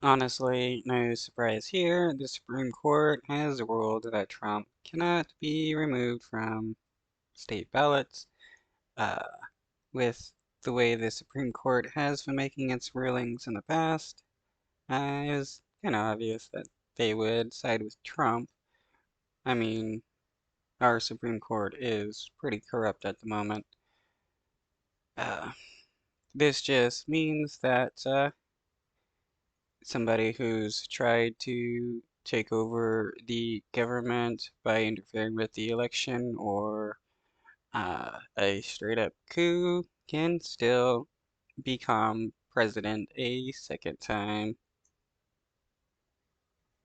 Honestly, no surprise here. The Supreme Court has ruled that Trump cannot be removed from state ballots. Uh, with the way the Supreme Court has been making its rulings in the past, it was kind of obvious that they would side with Trump. I mean, our Supreme Court is pretty corrupt at the moment. Uh, this just means that somebody who's tried to take over the government by interfering with the election or a straight up coup can still become president a second time.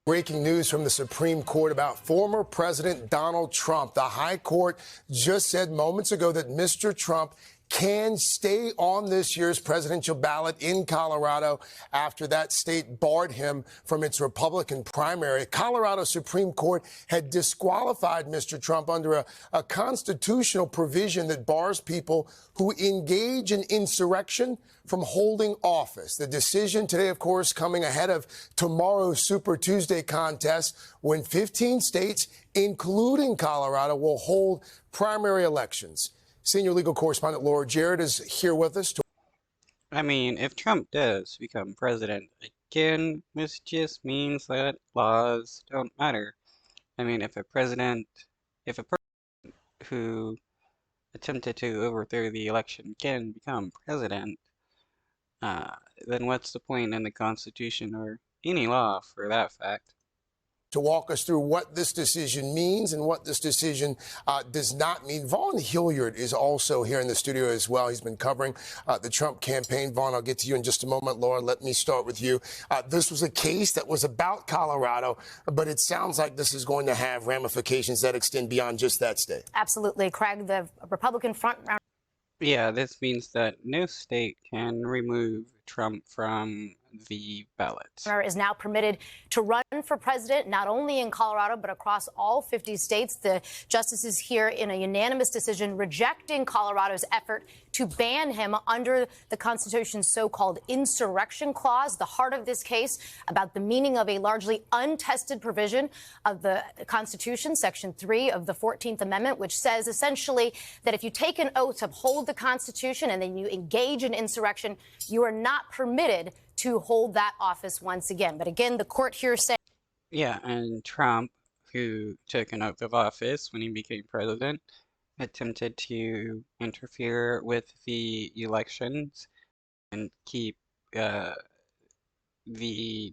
Breaking news from the Supreme Court about former President Donald Trump. The High Court just said moments ago that Mr. Trump can stay on this year's presidential ballot in Colorado after that state barred him from its Republican primary. Colorado Supreme Court had disqualified Mr. Trump under a constitutional provision that bars people who engage in insurrection from holding office. The decision today, of course, coming ahead of tomorrow's Super Tuesday contest when 15 states, including Colorado, will hold primary elections. Senior legal correspondent Laura Jarrett is here with us. I mean, if Trump does become president again, this just means that laws don't matter. I mean, if a president who attempted to overthrow the election can become president, uh, then what's the point in the Constitution or any law for that fact? To walk us through what this decision means and what this decision does not mean. Vaughn Hilliard is also here in the studio as well. He's been covering the Trump campaign. Vaughn, I'll get to you in just a moment. Laura, let me start with you. This was a case that was about Colorado, but it sounds like this is going to have ramifications that extend beyond just that state. Absolutely. Craig, the Republican frontrunner. Yeah, this means that no state can remove Trump from the ballot. Is now permitted to run for president, not only in Colorado, but across all 50 states. The justices here in a unanimous decision rejecting Colorado's effort to ban him under the Constitution's so-called insurrection clause. The heart of this case about the meaning of a largely untested provision of the Constitution, Section 3 of the 14th Amendment, which says essentially that if you take an oath to uphold the Constitution and then you engage in insurrection, you are not permitted to hold that office once again. But again, the court here said. Yeah, and Trump, who took an oath of office when he became president, attempted to interfere with the elections and keep the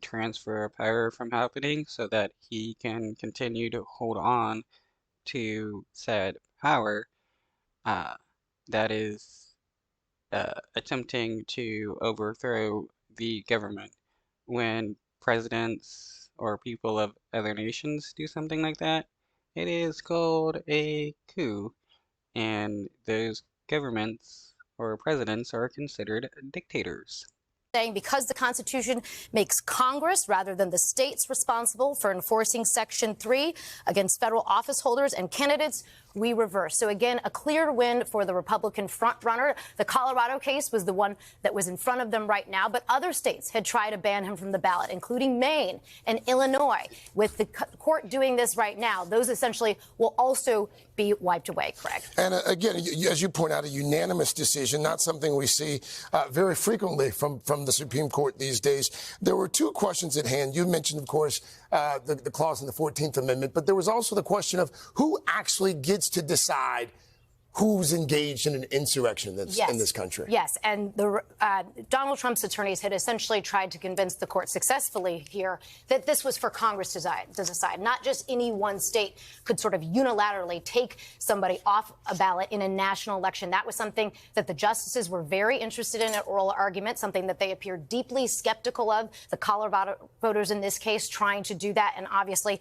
transfer of power from happening so that he can continue to hold on to said power. That is attempting to overthrow the government. When presidents or people of other nations do something like that, it is called a coup, and those governments or presidents are considered dictators. Saying because the Constitution makes Congress rather than the states responsible for enforcing Section 3 against federal office holders and candidates, we reverse. So again, a clear win for the Republican frontrunner. The Colorado case was the one that was in front of them right now, but other states had tried to ban him from the ballot, including Maine and Illinois. With the court doing this right now, those essentially will also be wiped away, Craig. And again, as you point out, a unanimous decision, not something we see very frequently from the Supreme Court these days. There were two questions at hand. You mentioned, of course, the clause in the 14th Amendment, but there was also the question of who actually gets to decide who's engaged in an insurrection in this country. Yes, and Donald Trump's attorneys had essentially tried to convince the court successfully here that this was for Congress to decide. Not just any one state could sort of unilaterally take somebody off a ballot in a national election. That was something that the justices were very interested in at oral argument, something that they appeared deeply skeptical of. The Colorado voters in this case trying to do that, and obviously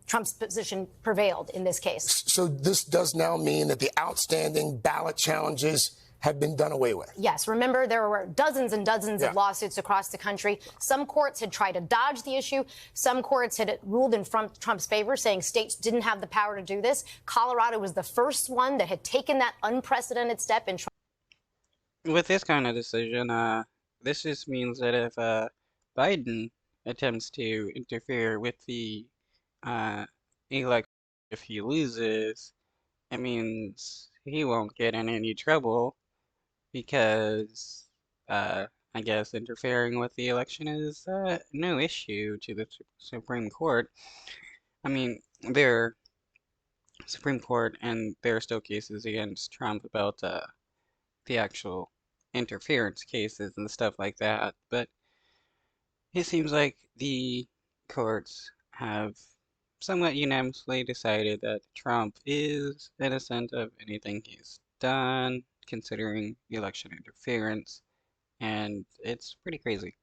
Trump's position prevailed in this case. So this does now mean that the outstanding ballot challenges have been done away with. Yes. Remember, there were dozens and dozens of lawsuits across the country. Some courts had tried to dodge the issue. Some courts had ruled in Trump's favor, saying states didn't have the power to do this. Colorado was the first one that had taken that unprecedented step in. With this kind of decision, this just means that if Biden attempts to interfere with the election if he loses, it means he won't get in any trouble because I guess interfering with the election is no issue to the Supreme Court. I mean, their Supreme Court and there are still cases against Trump about the actual interference cases and stuff like that, but it seems like the courts have somewhat unanimously decided that Trump is innocent of anything he's done, considering election interference, and it's pretty crazy.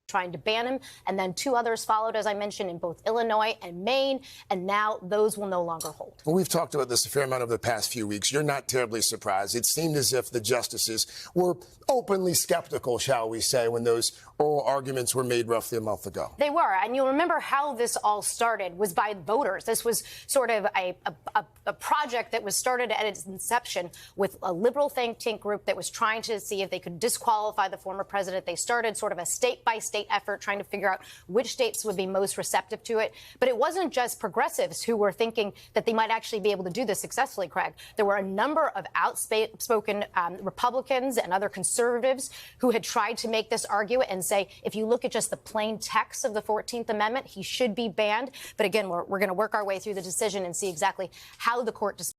Trying to ban him, and then 2 others followed, as I mentioned, in both Illinois and Maine, and now those will no longer hold. Well, we've talked about this a fair amount over the past few weeks. You're not terribly surprised. It seemed as if the justices were openly skeptical, shall we say, when those oral arguments were made roughly a month ago. They were, and you'll remember how this all started was by voters. This was sort of a project that was started at its inception with a liberal think tank group that was trying to see if they could disqualify the former president. They started sort of a state-by-state effort trying to figure out which states would be most receptive to it. But it wasn't just progressives who were thinking that they might actually be able to do this successfully, Craig. There were a number of outspoken Republicans and other conservatives who had tried to make this argument and say, if you look at just the plain text of the 14th Amendment, he should be banned. But again, we're going to work our way through the decision and see exactly how the court decides.